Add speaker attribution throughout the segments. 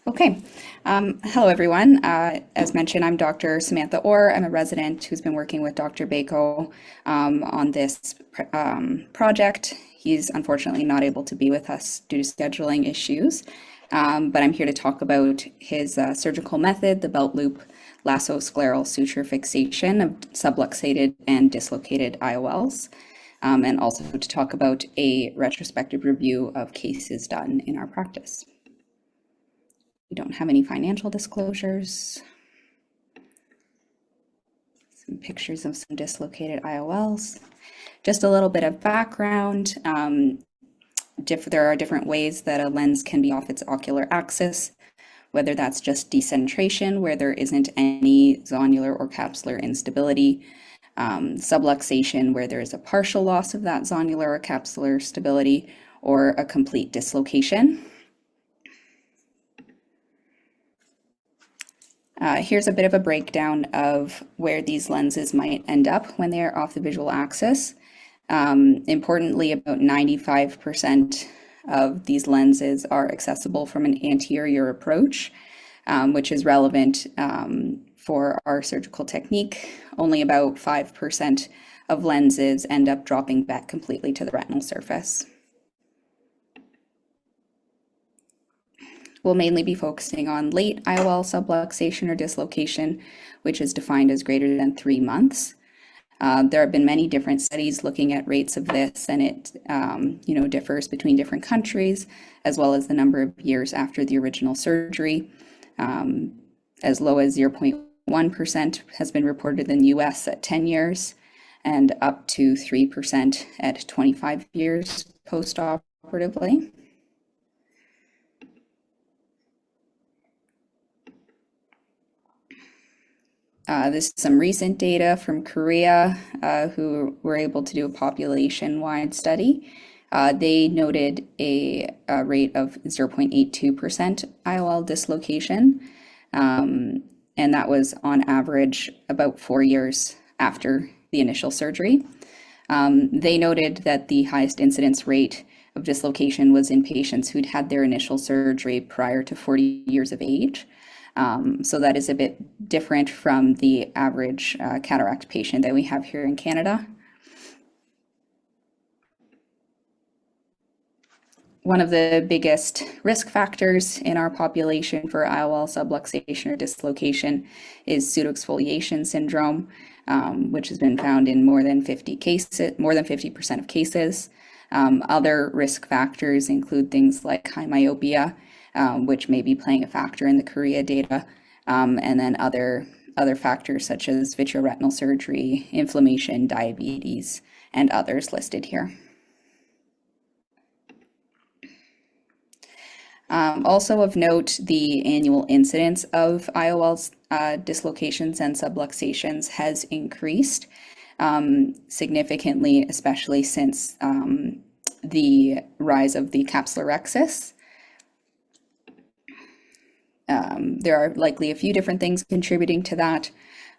Speaker 1: Okay. Hello, everyone. As mentioned, I'm Dr. Samantha Orr. I'm a resident who's been working with Dr. Beiko on this project. He's unfortunately not able to be with us due to scheduling issues, but I'm here to talk about his surgical method, the belt loop lasso scleral suture fixation of subluxated and dislocated IOLs, and also to talk about a retrospective review of cases done in our practice. We don't have any financial disclosures. Some pictures of some dislocated IOLs. Just a little bit of background. There are different ways that a lens can be off its ocular axis, whether that's just decentration, where there isn't any zonular or capsular instability, subluxation, where there is a partial loss of that zonular or capsular stability, or a complete dislocation. Here's a bit of a breakdown of where these lenses might end up when they are off the visual axis. Importantly, about 95% of these lenses are accessible from an anterior approach, which is relevant for our surgical technique. Only about 5% of lenses end up dropping back completely to the retinal surface. We'll mainly be focusing on late IOL subluxation or dislocation, which is defined as greater than 3 months. There have been many different studies looking at rates of this, and it differs between different countries, as well as the number of years after the original surgery. As low as 0.1% has been reported in the US at 10 years, and up to 3% at 25 years post-operatively. This is some recent data from Korea, who were able to do a population-wide study. They noted a rate of 0.82% IOL dislocation, and that was on average about 4 years after the initial surgery. They noted that the highest incidence rate of dislocation was in patients who'd had their initial surgery prior to 40 years of age. So that is a bit different from the average cataract patient that we have here in Canada. One of the biggest risk factors in our population for IOL subluxation or dislocation is pseudoexfoliation syndrome, which has been found in more than 50% of cases. Other risk factors include things like high myopia, which may be playing a factor in the Korea data, and then other factors such as vitreoretinal surgery, inflammation, diabetes, and others listed here. Also of note, the annual incidence of IOL dislocations and subluxations has increased significantly, especially since the rise of the capsulorhexis. There are likely a few different things contributing to that.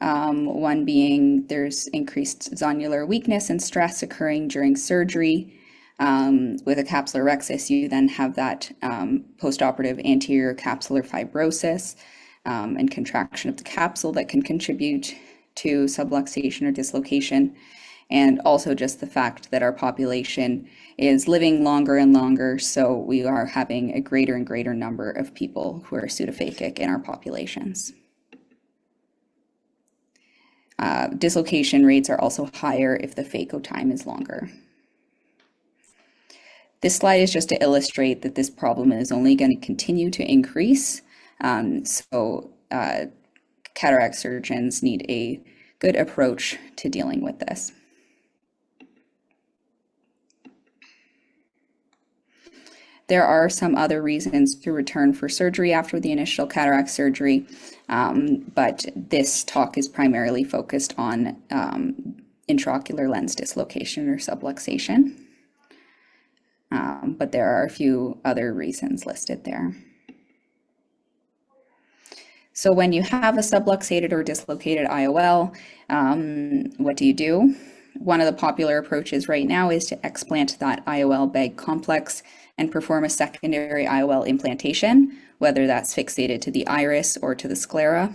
Speaker 1: One being there's increased zonular weakness and stress occurring during surgery. With a capsulorhexis, you then have that postoperative anterior capsular fibrosis and contraction of the capsule that can contribute to subluxation or dislocation. And also just the fact that our population is living longer and longer, so we are having a greater and greater number of people who are pseudophakic in our populations. Dislocation rates are also higher if the phaco time is longer. This slide is just to illustrate that this problem is only going to continue to increase. Cataract surgeons need a good approach to dealing with this. There are some other reasons to return for surgery after the initial cataract surgery, but this talk is primarily focused on intraocular lens dislocation or subluxation. But there are a few other reasons listed there. So when you have a subluxated or dislocated IOL, what do? One of the popular approaches right now is to explant that IOL bag complex and perform a secondary IOL implantation, whether that's fixated to the iris or to the sclera.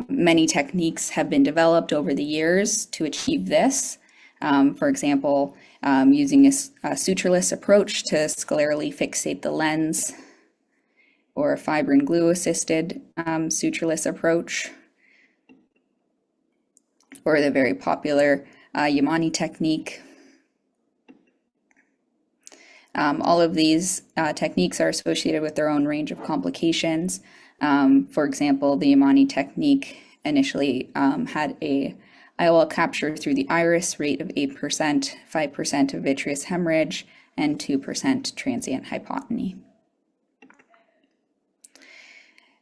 Speaker 1: Many techniques have been developed over the years to achieve this. For example, using a sutureless approach to sclerally fixate the lens, or a fibrin glue assisted sutureless approach, or the very popular Yamane technique. All of these techniques are associated with their own range of complications. For example, the Yamane technique initially had a IOL capture through the iris rate of 8%, 5% of vitreous hemorrhage, and 2% transient hypotony.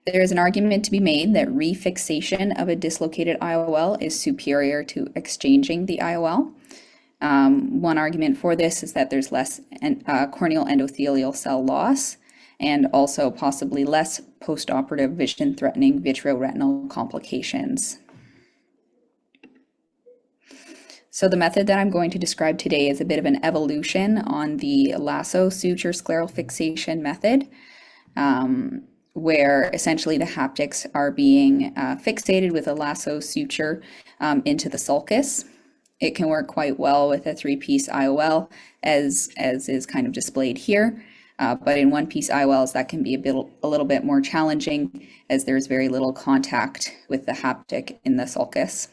Speaker 1: There is an argument to be made that refixation of a dislocated IOL is superior to exchanging the IOL. One argument for this is that there's less corneal endothelial cell loss, and also possibly less postoperative vision-threatening vitreoretinal complications. So the method that I'm going to describe today is a bit of an evolution on the lasso suture scleral fixation method, where essentially the haptics are being fixated with a lasso suture into the sulcus. It can work quite well with a 3-piece IOL, as is kind of displayed here. But in 1-piece IOLs, that can be a little bit more challenging, as there's very little contact with the haptic in the sulcus.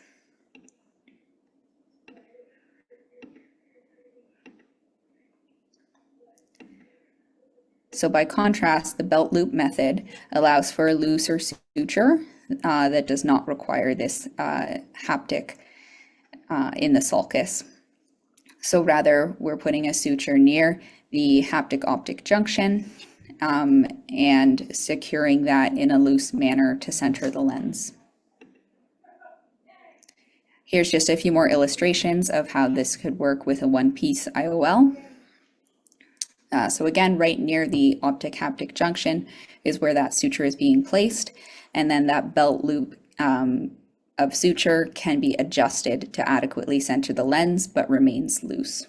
Speaker 1: So by contrast, the belt loop method allows for a looser suture that does not require this haptic in the sulcus. So rather, we're putting a suture near the haptic optic junction and securing that in a loose manner to center the lens. Here's just a few more illustrations of how this could work with a 1-piece IOL. So again, right near the optic haptic junction is where that suture is being placed, and then that belt loop of suture can be adjusted to adequately center the lens, but remains loose.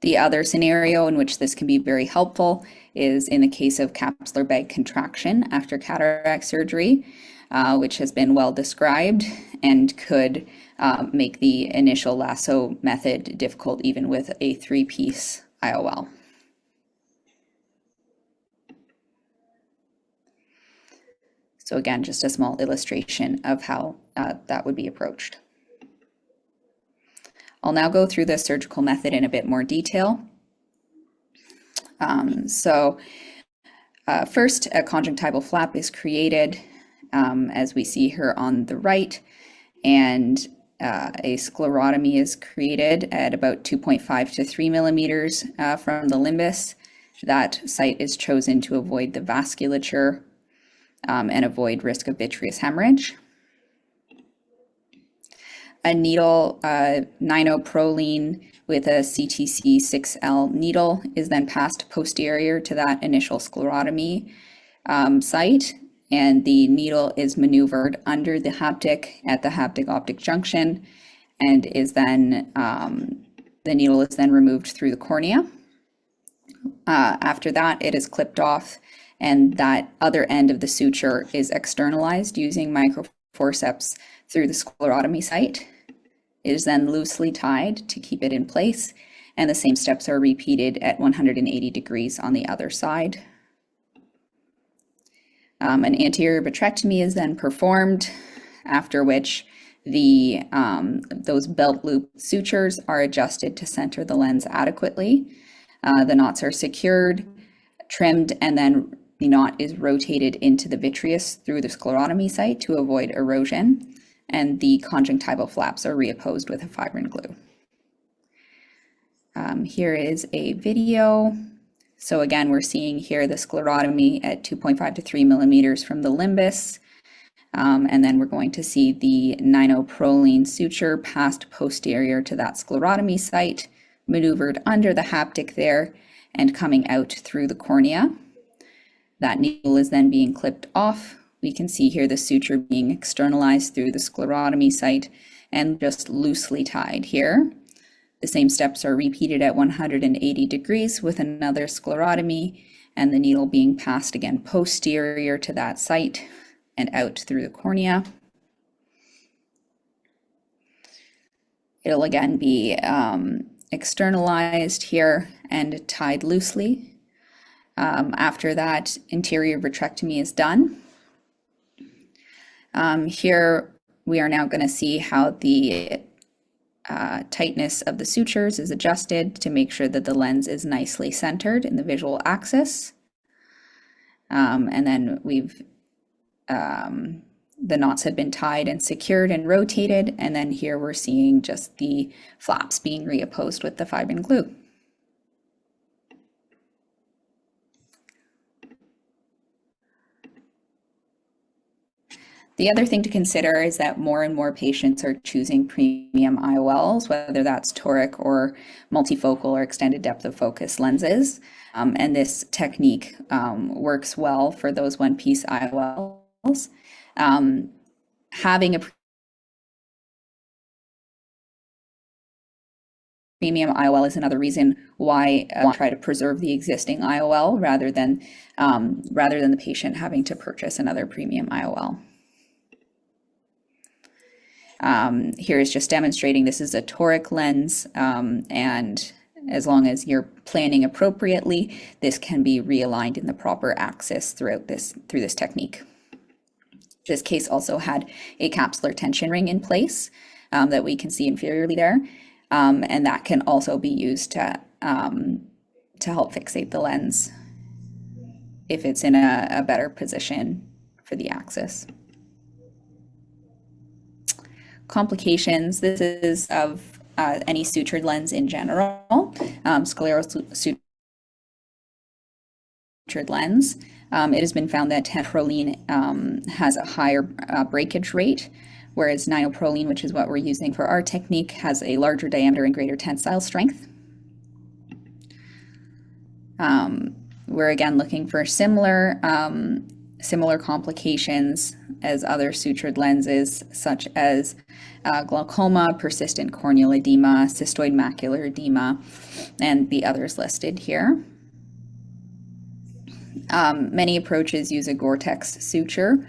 Speaker 1: The other scenario in which this can be very helpful is in the case of capsular bag contraction after cataract surgery, which has been well described and could make the initial lasso method difficult even with a 3-piece IOL. So again, just a small illustration of how that would be approached. I'll now go through the surgical method in a bit more detail. First, a conjunctival flap is created, as we see here on the right, and a sclerotomy is created at about 2.5 to 3 millimeters from the limbus. That site is chosen to avoid the vasculature and avoid risk of vitreous hemorrhage. A needle, ninoproline with a CTC 6L needle, is then passed posterior to that initial sclerotomy site, and the needle is maneuvered under the haptic at the haptic optic junction, and is then the needle is then removed through the cornea. After that, it is clipped off, and that other end of the suture is externalized using microforceps through the sclerotomy site. It is then loosely tied to keep it in place, and the same steps are repeated at 180 degrees on the other side. An anterior vitrectomy is then performed, after which those belt loop sutures are adjusted to center the lens adequately. The knots are secured, trimmed, and then the knot is rotated into the vitreous through the sclerotomy site to avoid erosion, and the conjunctival flaps are reopposed with a fibrin glue. Here is a video. So again, we're seeing here the sclerotomy at 2.5 to 3 millimeters from the limbus. And then we're going to see the ninoproline suture passed posterior to that sclerotomy site, maneuvered under the haptic there, and coming out through the cornea. That needle is then being clipped off. We can see here the suture being externalized through the sclerotomy site and just loosely tied here. The same steps are repeated at 180 degrees with another sclerotomy, and the needle being passed again posterior to that site and out through the cornea. It'll again be externalized here and tied loosely. After that, interior vitrectomy is done. Here we are now going to see how the tightness of the sutures is adjusted to make sure that the lens is nicely centered in the visual axis. And then the knots had been tied and secured and rotated, and then here we're seeing just the flaps being reopposed with the fibrin glue. The other thing to consider is that more and more patients are choosing premium IOLs, whether that's toric or multifocal or extended depth of focus lenses. And this technique works well for those one-piece IOLs. Having a premium IOL is another reason why I try to preserve the existing IOL rather than the patient having to purchase another premium IOL. Here is just demonstrating this is a toric lens, and as long as you're planning appropriately, this can be realigned in the proper axis through this technique. This case also had a capsular tension ring in place that we can see inferiorly there, and that can also be used to help fixate the lens if it's in a better position for the axis. Complications, this is of any sutured lens in general, scleral sutured lens. It has been found that tetraproline has a higher breakage rate, whereas nioproline, which is what we're using for our technique, has a larger diameter and greater tensile strength. We're again looking for similar complications as other sutured lenses, such as glaucoma, persistent corneal edema, cystoid macular edema, and the others listed here. Many approaches use a Gore-Tex suture,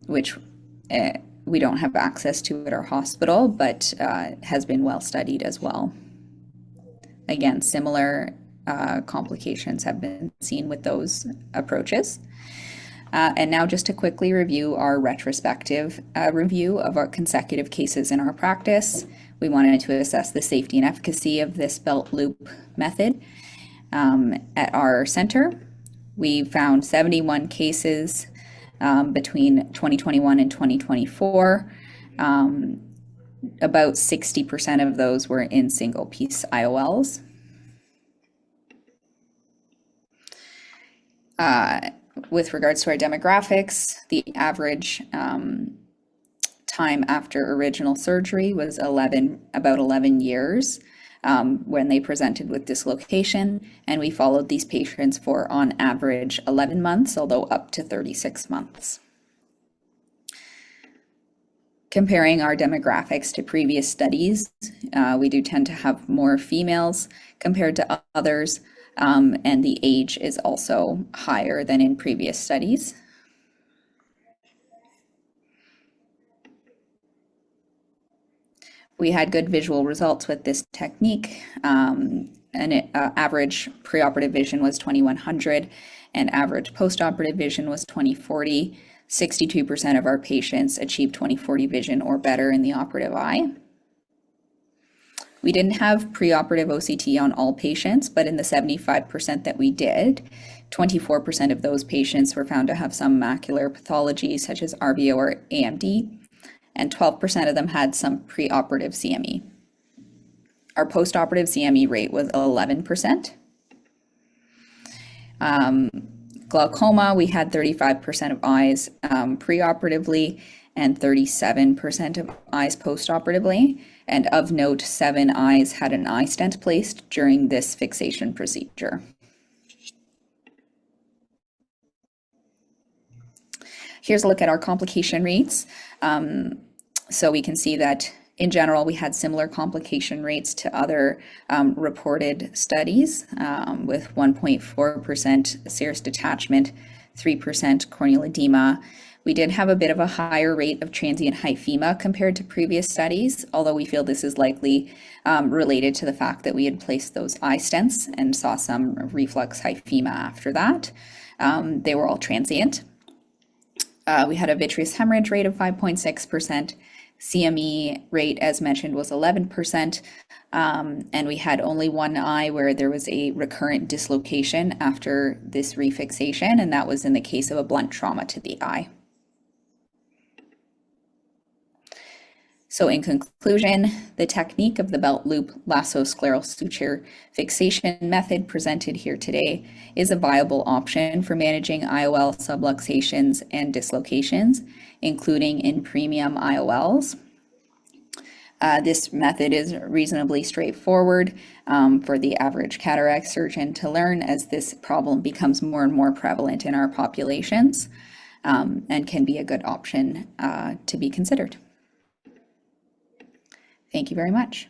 Speaker 1: which we don't have access to at our hospital, but has been well studied as well. Again, similar complications have been seen with those approaches. And now just to quickly review our retrospective review of our consecutive cases in our practice. We wanted to assess the safety and efficacy of this belt loop method at our center. We found 71 cases between 2021 and 2024. About 60% of those were in single-piece IOLs. With regards to our demographics, the average time after original surgery was about 11 years when they presented with dislocation, and we followed these patients for, on average, 11 months, although up to 36 months. Comparing our demographics to previous studies, we do tend to have more females compared to others, and the age is also higher than in previous studies. We had good visual results with this technique, and average preoperative vision was 2100 and average postoperative vision was 2040. 62% of our patients achieved 2040 vision or better in the operative eye. We didn't have preoperative OCT on all patients, but in the 75% that we did, 24% of those patients were found to have some macular pathology such as RVO or AMD, and 12% of them had some preoperative CME. Our postoperative CME rate was 11%. Glaucoma, we had 35% of eyes preoperatively and 37% of eyes postoperatively. And of note, 7 eyes had an eye stent placed during this fixation procedure. Here's a look at our complication rates. So we can see that in general, we had similar complication rates to other reported studies, with 1.4% serous detachment, 3% corneal edema. We did have a bit of a higher rate of transient hyphema compared to previous studies, although we feel this is likely related to the fact that we had placed those eye stents and saw some reflux hyphema after that. They were all transient. We had a vitreous hemorrhage rate of 5.6%. CME rate, as mentioned, was 11%, and we had only one eye where there was a recurrent dislocation after this refixation, and that was in the case of a blunt trauma to the eye. So in conclusion, the technique of the belt loop lasso scleral suture fixation method presented here today is a viable option for managing IOL subluxations and dislocations, including in premium IOLs. This method is reasonably straightforward for the average cataract surgeon to learn, as this problem becomes more and more prevalent in our populations, and can be a good option to be considered. Thank you very much.